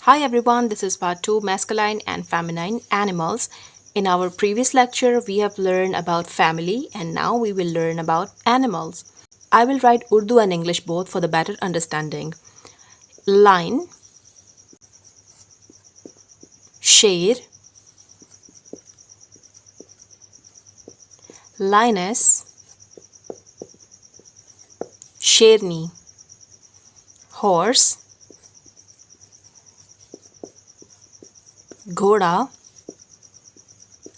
Hi everyone, this is part 2 masculine and feminine animals. In our previous lecture, we have learned about family and now we will learn about animals. I will write Urdu and English both for the better understanding. Lion, sher, lioness, sherni, horse, ghoda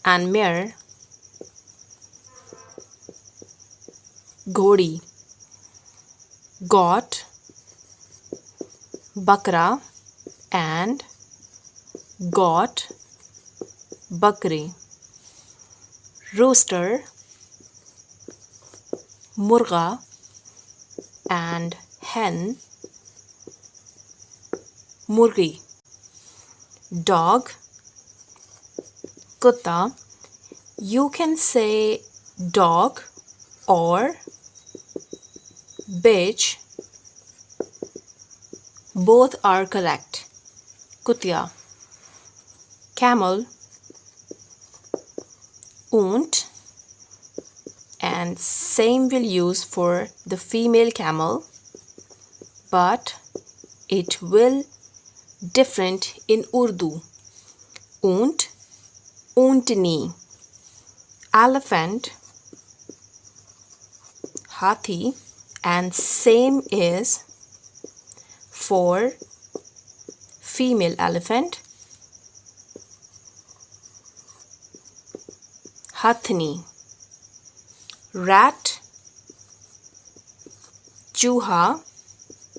and mare, घोड़ी, goat, bakra and goat, bakri, rooster, murga and hen, murgi, dog, kutta. You can say dog or bitch. Both are correct. Kutia. Camel, oont, and same will use for the female camel, but it will different in Urdu. Oont, oontni. Elephant, hathi, and same is for female elephant, hathni. Rat, chuha,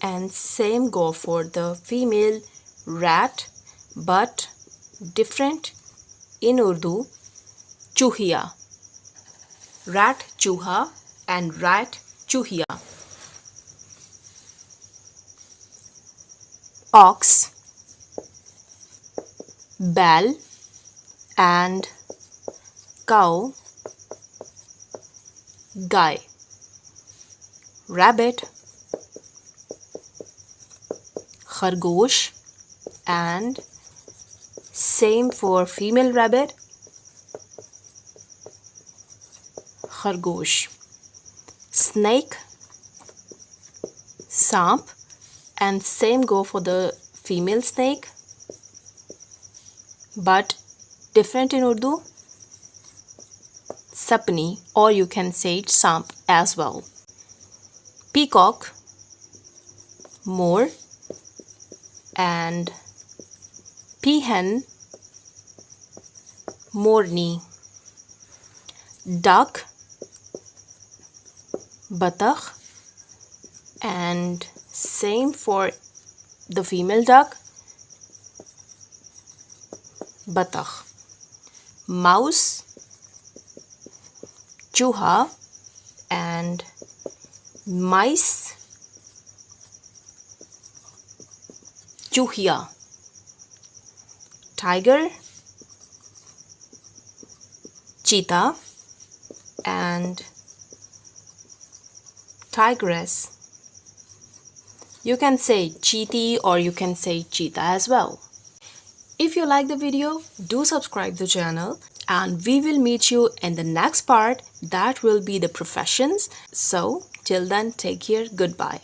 and same go for the female rat, but different in Urdu, chuhiya. Rat chuha and rat chuhiya. Ox, bell and cow, guy. Rabbit, khargosh, and same for female rabbit, khargosh. Snake, samp, and same go for the female snake, but different in Urdu, sapni, or you can say it samp as well. Peacock, more, and peahen, morni. Duck, batakh, and same for the female duck, batakh. Mouse, chuha, and mice, chuhiya. Tiger, cheetah, and tigress. You can say cheetah or you can say cheetah as well. If you like the video, do subscribe the channel and we will meet you in the next part, that will be the professions. So till then, take care, goodbye.